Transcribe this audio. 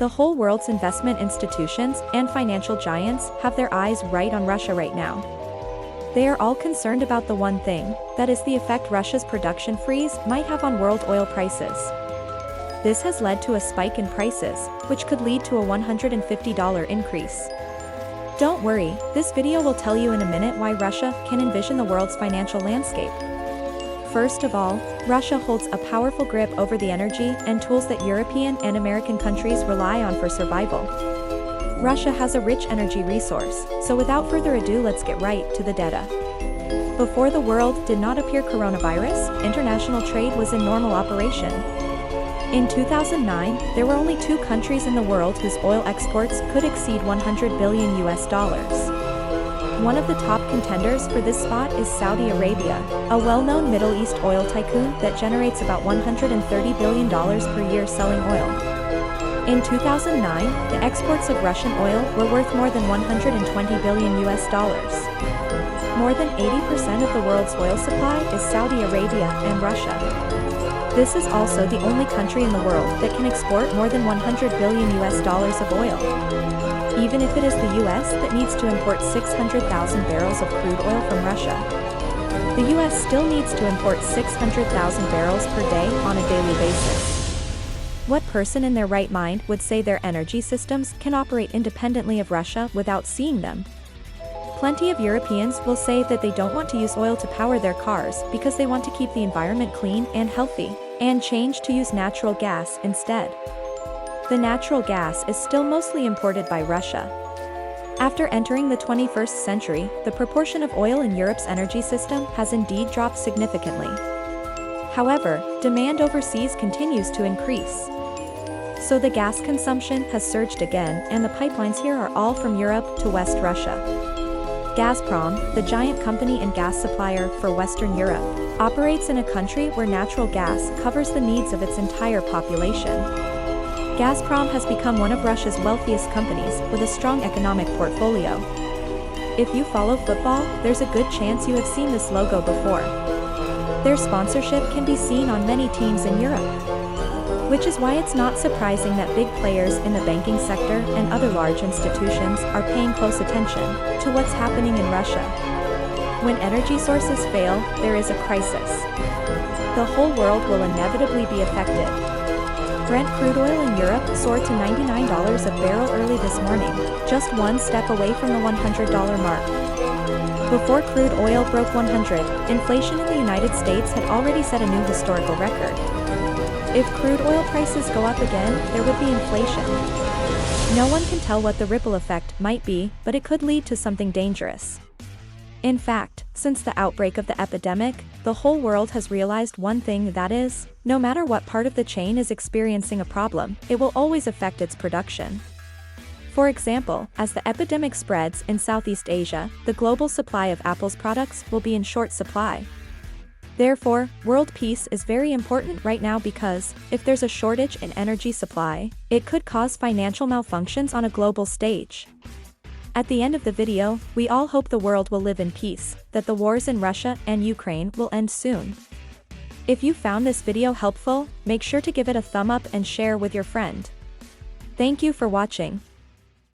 The whole world's investment institutions and financial giants have their eyes right on Russia right now. They are all concerned about the one thing, that is the effect Russia's production freeze might have on world oil prices. This has led to a spike in prices, which could lead to a $150 increase. Don't worry, this video will tell you in a minute why Russia can envision the world's financial landscape. First of all, Russia holds a powerful grip over the energy and tools that European and American countries rely on for survival. Russia has a rich energy resource, so without further ado, let's get right to the data. Before the world did not appear coronavirus, international trade was in normal operation. In 2009, there were only 2 countries in the world whose oil exports could exceed $100 billion. One of the top contenders for this spot is Saudi Arabia, a well-known Middle East oil tycoon that generates about $130 billion per year selling oil. In 2009, the exports of Russian oil were worth more than $120 billion. More than 80% of the world's oil supply is Saudi Arabia and Russia. This is also the only country in the world that can export more than $100 billion of oil. Even if it is the US that needs to import 600,000 barrels of crude oil from Russia. The US still needs to import 600,000 barrels per day on a daily basis. What person in their right mind would say their energy systems can operate independently of Russia without seeing them? Plenty of Europeans will say that they don't want to use oil to power their cars because they want to keep the environment clean and healthy, and change to use natural gas instead. The natural gas is still mostly imported by Russia. After entering the 21st century, the proportion of oil in Europe's energy system has indeed dropped significantly. However, demand overseas continues to increase. So the gas consumption has surged again, and the pipelines here are all from Europe to West Russia. Gazprom, the giant company and gas supplier for Western Europe, operates in a country where natural gas covers the needs of its entire population. Gazprom has become one of Russia's wealthiest companies with a strong economic portfolio. If you follow football, there's a good chance you have seen this logo before. Their sponsorship can be seen on many teams in Europe. Which is why it's not surprising that big players in the banking sector and other large institutions are paying close attention to what's happening in Russia. When energy sources fail, there is a crisis. The whole world will inevitably be affected. Brent crude oil in Europe soared to $99 a barrel early this morning, just one step away from the $100 mark. Before crude oil broke 100, inflation in the United States had already set a new historical record. If crude oil prices go up again, there would be inflation. No one can tell what the ripple effect might be, but it could lead to something dangerous. In fact, since the outbreak of the epidemic, the whole world has realized one thing, that is, no matter what part of the chain is experiencing a problem, it will always affect its production. For example, as the epidemic spreads in Southeast Asia, the global supply of Apple's products will be in short supply. Therefore, world peace is very important right now because, if there's a shortage in energy supply, it could cause financial malfunctions on a global stage. At the end of the video, we all hope the world will live in peace, that the wars in Russia and Ukraine will end soon. If you found this video helpful, make sure to give it a thumb up and share with your friend. Thank you for watching.